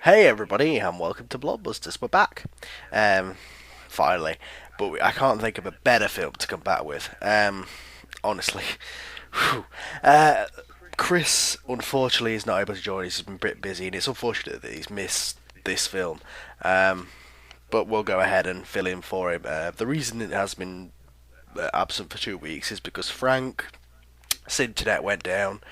Hey everybody, and welcome to Blockbusters. We're back, finally. But I can't think of a better film to come back with. Honestly, Whew. Uh, Chris unfortunately is not able to join us. He's been a bit busy, and it's unfortunate that he's missed this film. Um, but we'll go ahead and fill in for him. The reason it has been absent for 2 weeks is because Frank's internet went down.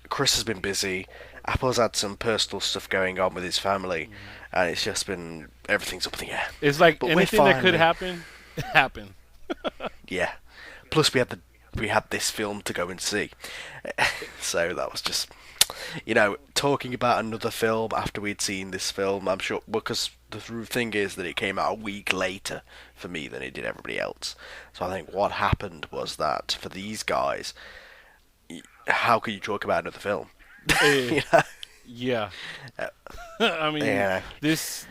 Chris has been busy. Apple's had some personal stuff going on with his family, and it's just been everything's up in the air. It's like But we're anything that could finally, happen, happened. yeah. Plus, we had this film to go and see, so that was just, talking about another film after we'd seen this film. I'm sure because the thing is that it came out a week later for me than it did everybody else. So I think what happened was that for these guys, how can you talk about another film? Eh, you know? yeah, I mean, Yeah. this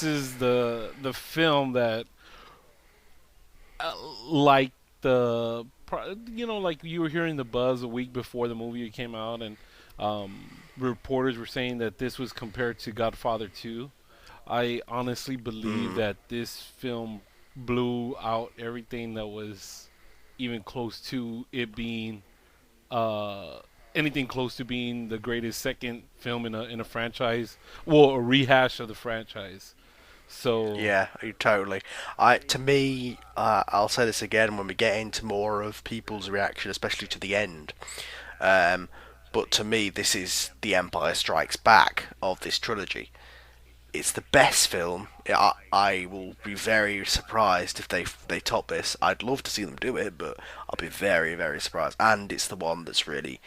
is the film that, like like you were hearing the buzz a week before the movie came out, and reporters were saying that this was compared to Godfather 2. I honestly believe Mm. that this film blew out everything that was even close to it being uh, anything close to being the greatest second film in a franchise, well, a rehash of the franchise. So, Yeah, totally. To me, I'll say this again when we get into more of people's reaction, especially to the end. Um, but to me, this is the Empire Strikes Back of this trilogy. It's the best film. I will be very surprised if they top this. I'd love to see them do it, but I'll be very, very surprised. And it's the one that's really,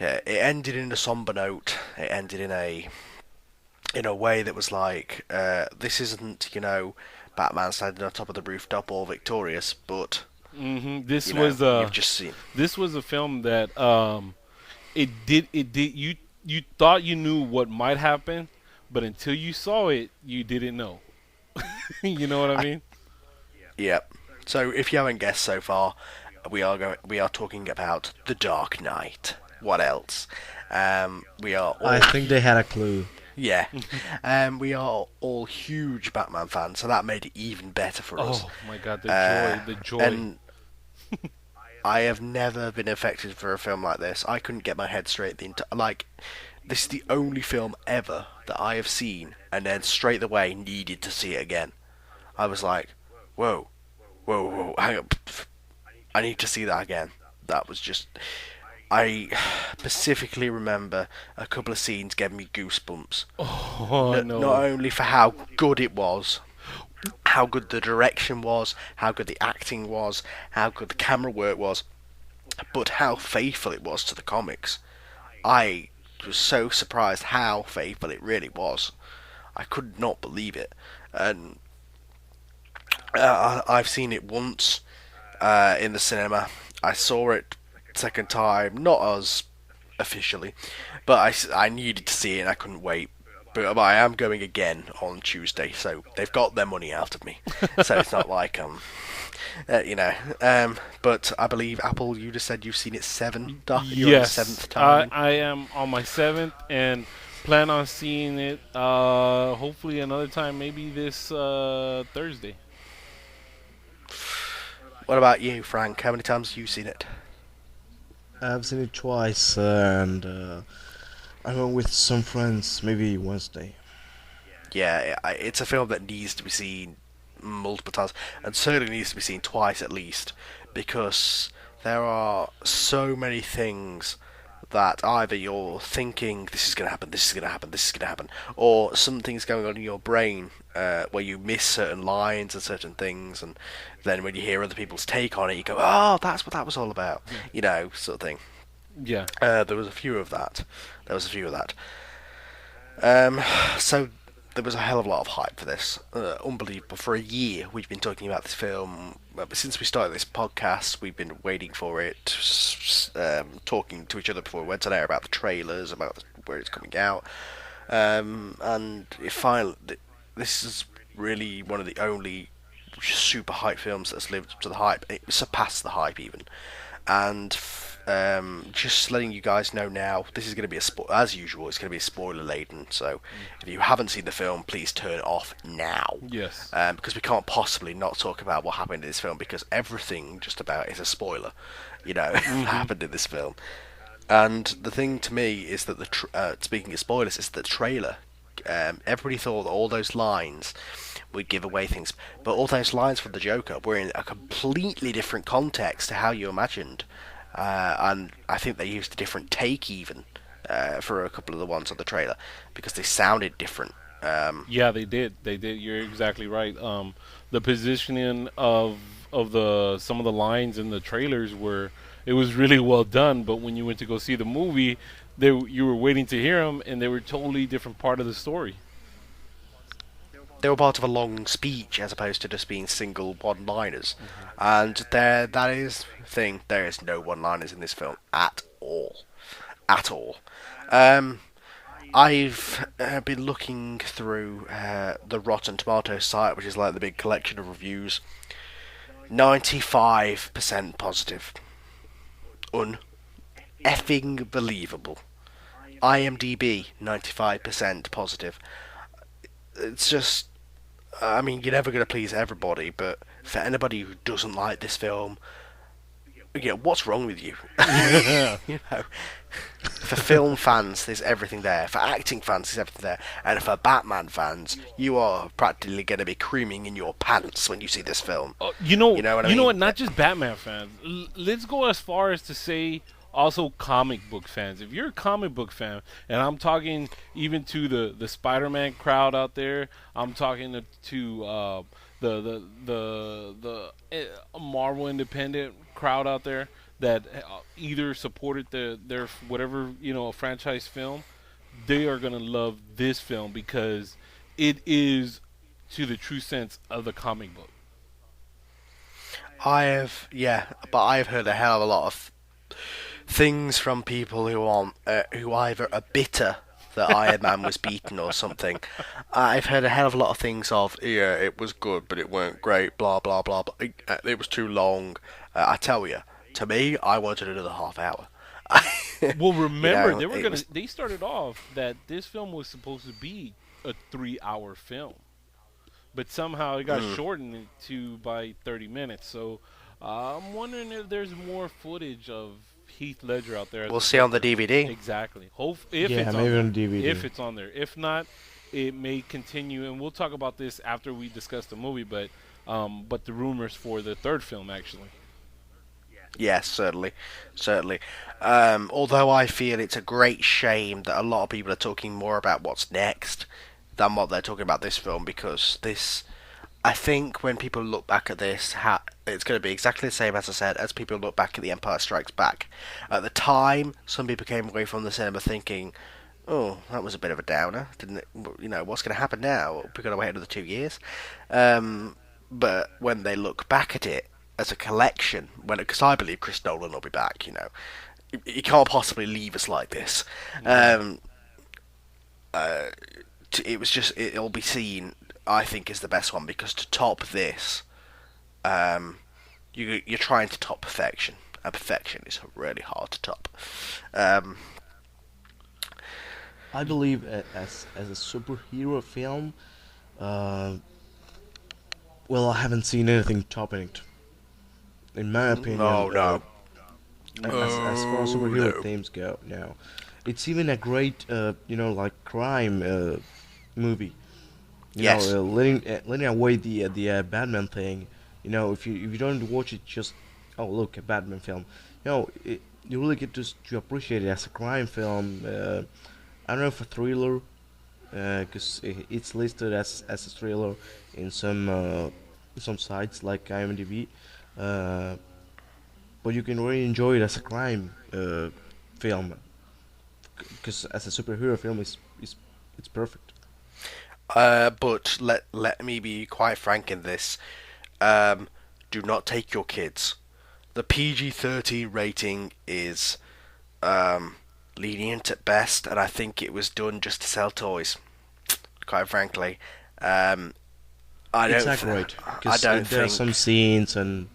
yeah. It ended in a somber note. It ended in a way that was like, this isn't, Batman standing on top of the rooftop all victorious, but this was a you've just seen. this was a film that it did you thought you knew what might happen, but until you saw it, you didn't know. You know what I I, mean? yeah. So if you haven't guessed so far, we are talking about The Dark Knight. What else? We are I all think they had a clue. yeah, we are all huge Batman fans, so that made it even better for us. Oh my God, Uh, the joy. and I have never been affected for a film like this. I couldn't get my head straight this is the only film ever that I have seen and then straight away needed to see it again. I was like, whoa, whoa, hang on, I need to see that again. That was just. I specifically remember a couple of scenes gave me goosebumps. Oh Not no. only for how good it was, how good the direction was, how good the acting was, how good the camera work was, but how faithful it was to the comics. I was so surprised how faithful it really was. I could not believe it. And I've seen it once in the cinema. I saw it second time, not as officially, but I needed to see it and I couldn't wait. But I am going again on Tuesday, so they've got their money out of me. So it's not like uh, you know. But I believe Apple, you just said you've seen it you're on the Yes, seventh time. I am on my seventh and plan on seeing it. Hopefully another time, maybe this Thursday. What about you, Frank? How many times have you seen it? I've seen it twice, and I went with some friends, maybe Wednesday. Yeah, it's a film that needs to be seen multiple times, and certainly needs to be seen twice at least, because there are so many things that either you're thinking this is going to happen, this is going to happen, this is going to happen, or something's going on in your brain where you miss certain lines and certain things, and then when you hear other people's take on it, you go, "Oh, that's what that was all about," sort of thing. Yeah. There was a few of that. There was a few of that. Um, so there was a hell of a lot of hype for this. Unbelievable. For a year, we've been talking about this film. Well, since we started this podcast, we've been waiting for it, talking to each other before we went on air about the trailers, about where it's coming out. And it finally, this is really one of the only super hype films that's lived up to the hype. It surpassed the hype even. And just letting you guys know now, this is going to be as usual. It's going to be spoiler laden. So Mm. if you haven't seen the film, please turn it off now, Yes. because we can't possibly not talk about what happened in this film because everything just about is a spoiler, that Hmm. happened in this film. And the thing to me is that speaking of spoilers, is the trailer. Everybody thought that all those lines would give away things, but all those lines from the Joker were in a completely different context to how you imagined, and I think they used a different take even for a couple of the ones on the trailer because they sounded different. Yeah, they did. They did. You're exactly right. The positioning of the some of the lines in the trailers were it was really well done. But when you went to go see the movie, you were waiting to hear them, and they were totally different part of the story. They were part of a long speech as opposed to just being single one-liners, Hmm. and that is the thing. There is no one-liners in this film at all, at all. Um, I've been looking through the Rotten Tomatoes site, which is like the big collection of reviews. 95% positive. Effing believable. IMDb 95% positive. It's just, I mean, you're never going to please everybody, but for anybody who doesn't like this film, what's wrong with you? you know, for film fans, there's everything there. For acting fans, there's everything there. And for Batman fans, you are practically going to be creaming in your pants when you see this film. Oh, You know what I you know mean? what? Not just Batman fans. Let's go as far as to say also comic book fans. If you're a comic book fan, and I'm talking even to the Spider-Man crowd out there, I'm talking to the Marvel independent crowd out there that either supported their whatever franchise film, they are gonna love this film because it is to the true sense of the comic book. But I have heard a hell of a lot of things from people who either are bitter that Iron Man was beaten or something. I've heard a hell of a lot of things of yeah, it was good, but it weren't great. Blah blah blah. But it was too long. I tell you, to me, I wanted another half hour. Well, remember It was. they started off that this film was supposed to be a 3 hour film, but somehow it got Mm, shortened to by 30 minutes. So I'm wondering if there's more footage of Heath Ledger out there as we'll the see on the Joker. DVD. Exactly. Hope if Yeah, it's on maybe there. on DVD. If it's on there. If not, it may continue, and we'll talk about this after we discuss the movie. But the rumors for the third film actually. Yes, certainly, certainly. Although I feel it's a great shame that a lot of people are talking more about what's next than what they're talking about this film because this, I think, when people look back at this, it's going to be exactly the same as I said as people look back at The Empire Strikes Back. At the time, some people came away from the cinema thinking, "Oh, that was a bit of a downer, didn't it? What's going to happen now? We're going to wait another 2 years." Um, but when they look back at it as a collection, because I believe Chris Nolan will be back, he can't possibly leave us like this. Yeah. Um, it was just it'll be seen, I think, is the best one because to top this, um, you're trying to top perfection, and perfection is really hard to top. Um, I believe as a superhero film, uh, well, I haven't seen anything topping it. In my no, opinion, no, as far as oh superhero no. themes go, now, it's even a great, like crime movie. Yes, Letting away the Batman thing. If you don't watch it, just look, a Batman film. You really get to appreciate it as a crime film. I don't know, if a thriller, because it's listed as a thriller in some sites like IMDb. Uh, but you can really enjoy it as a crime film, because as a superhero film, it's perfect. but let me be quite frank in this. Um, do not take your kids. The PG-13 rating is um, lenient at best, and I think it was done just to sell toys. Quite frankly, um, I It's don't. accurate I because don't there are some think scenes and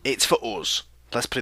it's for us. Let's put it